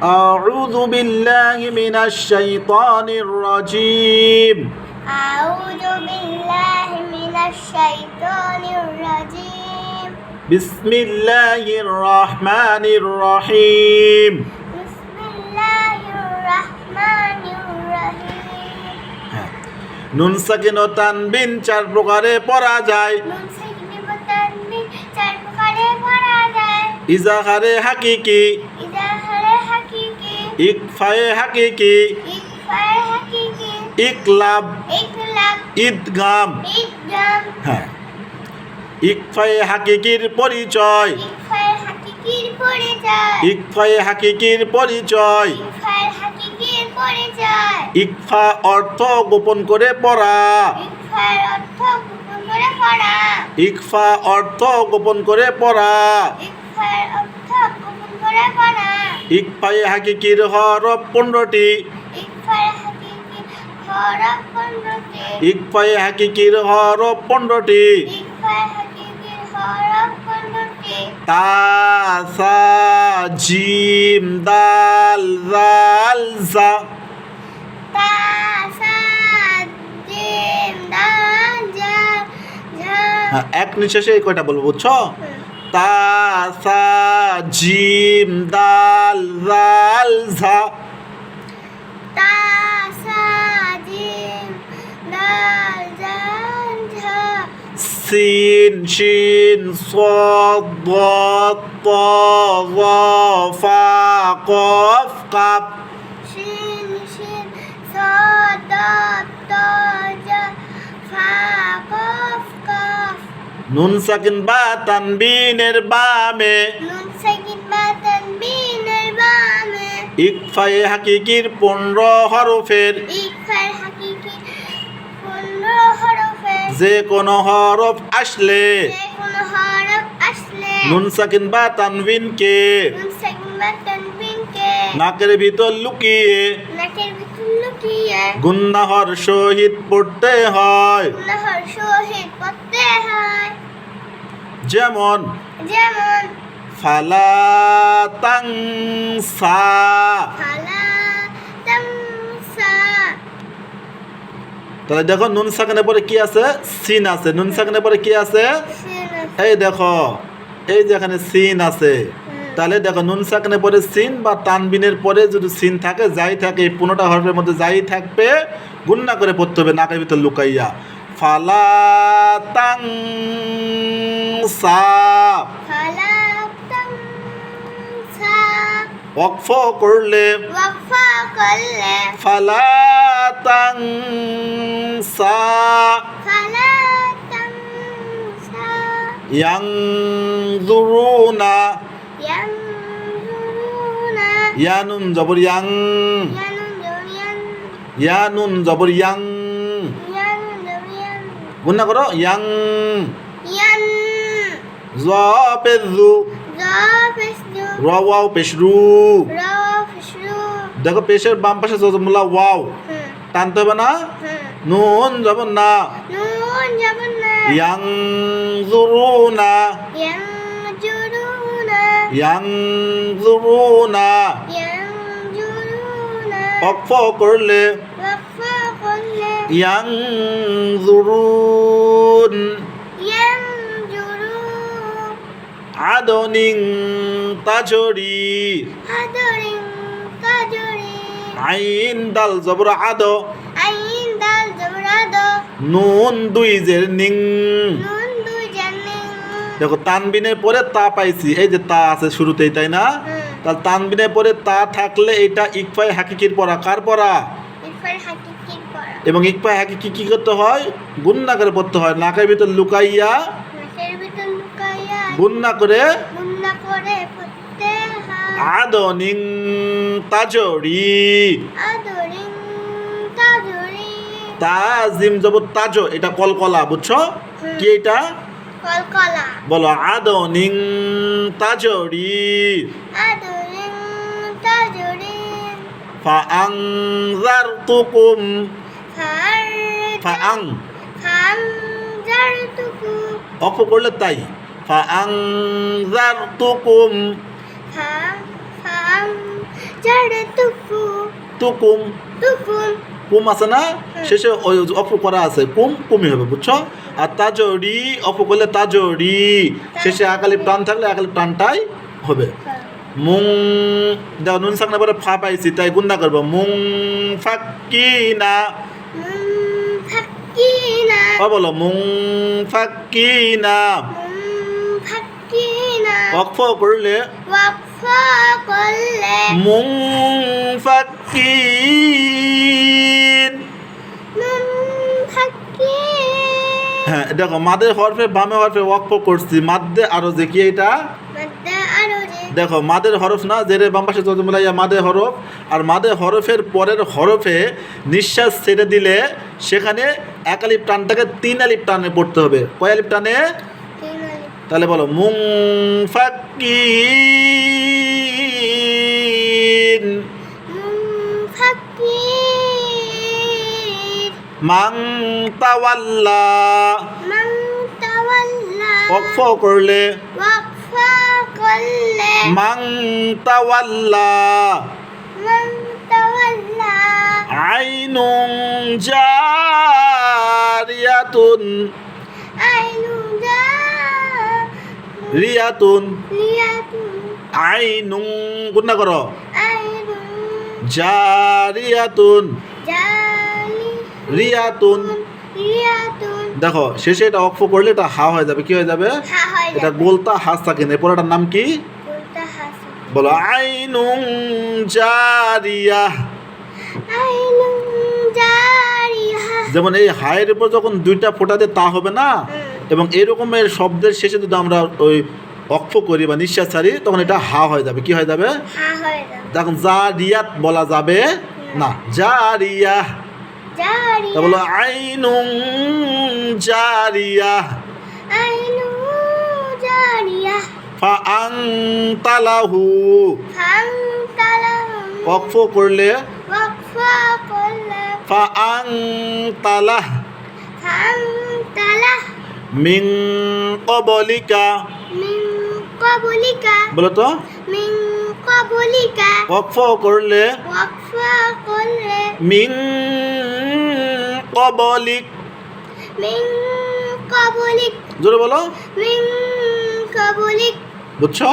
أعوذ بالله من الشيطان الرجيم أعوذ بالله من الشيطان الرجيم بسم الله الرحمن الرحيم بسم الله الرحمن الرحيم নুন সাকিন ও তানবিন চার প্রকারে পড়া যায় নুন সাকিন ও তানবিন চার প্রকারে পড়া যায় ইজাহারে হাকিকি ইজাহারে হাকিকি ইকফায়ে হাকিকি ইকফায়ে হাকিকি ইকলাব ইকলাব ইদগাম ইদগাম হ্যাঁ ইকফায়ে হাকিকির পরিচয় ইকফায়ে হাকিকির পরিচয় ইকফায়ে হাকিকির পরিচয় ইকফায়ে হাকিকির পরিচয় ইকফা অর্থ গোপন করে পড়া ইকফার অর্থ গোপন করে পড়া ইকফা অর্থ গোপন করে পড়া ইকফার অর্থ গোপন করে পড়া ইকফায়ে হাকিকির হরফ 15টি ইকফার হাকিকি হরফ 15টি ইকফায়ে হাকিকির হরফ 15টি ইকফার হাকিকি হরফ 15টি তা সা জিম দাল জাল জা তা সা জিম দাল জা ঝা হ্যাঁ, এক নিঃশ্বাসে এই কয়টা বলবো বুঝছো তা সা জিম দাল জাল ঝা তা সা জিম দাল জাল ঝা সিন শিন صاد ضاد طا ظا فا قاف قاف শিন শিন صاد ضاد طا جا فا قاف قاف নুন সাকিন বা তানবিনের বামে নুন সাকিন বা তানবিনের বামে ইকফায়ে হাকিকির 15 হরফের ইকফার হাকিকি 15 হরফে যে কোনো হরফ আসলে যে কোনো হরফ আসলে নুন সাকিন বা তানবিনকে নুন সাকিন বা তানবিনকে নাকের ভিতর লুকিয়ে নাকের ভিতর লুকিয়ে গুন্নাহর সহিত পড়তে হয় গুনাহর সহিত পড়তে হয় যেমন যেমন ফালা তাংসা ফালা তামসা তাহলে দেখো নুন সাকিনের পরে কি আছে সিন আছে নুন সাকিনের পরে কি আছে শিন এই দেখো এই যে এখানে সিন আছে তাহলে দেখো নুন সাকিনের পরে সিন বা তানবিনের পরে যদি সিন থাকে যাই থাকে এই 15টা হরফের মধ্যে যাই থাকবে গুন্না করে পড়তে হবে নাকের ভিতর লুকাইয়া ফালা তাংসা ফালা তামসা ওয়াকফ করলে ওয়াকফা করলে ফালা তাংসা ফালা তামসা ইয়ানজুরুনা ইয়ানজুরুনা ইয়ানুন জবর ইয়াং ইয়ানজুরিয়ান ইয়ানুন জবর ইয়াং ইয়ানজুরিয়ান গুন্না করো ইয়াং ইয়ান জপেজু জাফিসু রাওয়াও পেশরু রাফিসু দেখো পেশের বাম পাশে জজমুল্লাহ ওয়াও টানতে হবে না নুন জবর না নুন জাবনা ইয়ানজুরুনা ইয়ানজুরুনা ইয়ানজুরুনা ইয়ানজুরুনা ওয়াকফ করলে ওয়াকফা করলে ইয়ানজুরুন ইয়ানজুরু আদনিং তাজরি আদরিন কাজরি আইন দাল জবর আদ আইন দাল জবরাদ নুন দুই জের নিং নুন দুই জানি দেখো তানবিনের পরে তা পাইছি এই যে তা আছে শুরুতেই তাই না তাহলে তানবিনের পরে তা থাকলে এটা ইকফায়ে হাকিকির পড়া কার পড়া ইফার হাকিকি পড়া এবং ইকফায়ে হাকিকি কি করতে হয় গুন্না করে পড়তে হয় নাকের ভিতর লুকাইয়া নাকের ভিতর লুকাইয়া গুন্না করে গুন্না করে পড়তে হয় আদনিং তাজরি আদরিন কাজরি তাজিম জবর তাজ এটা কলকলা বুঝছো কি এটা কলকলা বলো আদনিং তাজরি আদরিন কাজরি ফাআনজারতুকুম ফার ফাআং ফাম জারতুকু অক্ষ করলে তাই ফাআনজারতুকুম ফাম ফাম আম জারে তুকু তুকুম তুকুম কুম আছে না শেষে ওই অফ করা আছে কুম কুমি হবে বুঝছো আর তাজরি অফ করলে তাজরি শেষে একালিপ টান থাকলে একালিপ টানটাই হবে মুং দেখো নুন সাকনা পরে ফা পাইছি তাই গুন্না করবো মুং ফাক্কিনা ফাক্কিনা বলো মুং ফাক্কিনা ফাক্কিনা অক্ফ করলে ওয়াকফা করলে মুং ফাক্কিন ফাক্কিন হ্যাঁ দেখো মাদের হরফে বামে হরফে ওয়াকফ করছি মাদ্দে আরো যে কি এটা মাদ্দা আরজি দেখো মাদের হরফ না জেরে বাম পাশে যত মিলাইয়া মাদে হরফ আর মাদে হরফের পরের হরফে নিঃশ্বাস ছেড়ে দিলে সেখানে এক আলিফ টানটাকে 3 আলিফ টানে পড়তে হবে কয় আলিফ টানে তাহলে বলো মুং ফাক্কিন ফাক্কির মাং তাওয়াল্লা মান তাওয়াল্লা ওয়াকফ করলে ওয়াকফা করলে মাং তাওয়াল্লা মান তাওয়াল্লা আইনুং জারিয়াতুন আইনুজা রিয়াতুন লিয়াতু আইনুং গুন্না করো আইনু জারিয়াতুন জালি রিয়াতুন লিয়াতুন দেখো শেষে এটা অক্ফ করলে এটা হা হয়ে যাবে কি হয়ে যাবে হা হয় এটা গোলতা হাস থাকে না পরেটার নাম কি বলতে হাসি বলো আইনুং জারিয়া আইনু জারিহা যেমন এই হায়ের উপর যখন দুইটা ফোঁটাতে তা হবে না এবং এরকমের শব্দের শেষে যদি আমরা ওই অক্ফ করি বা নিঃশ্বাস ছাড়ি তখন এটা হা হয়ে যাবে কি হয়ে যাবে হা হয় না তখন জারিয়াত বলা যাবে না জারিয়া তা জারিয়া বলো আইনুং জারিয়া আইনু জারিয়া ফা আং তালাহু ফান্তালাহু অক্ফ করলে ওয়াকফা করলে ফা আং তালাহ ফান্তালাহ মিং কবলিকা মিন ক্বাবলিকা বলো তো মিন ক্বাবলিকা অক্ফ করলে ওয়াকফা করলে মিং কবলিক মিন ক্বাবলিক জোরে বলো মিন ক্বাবলিক বুঝছো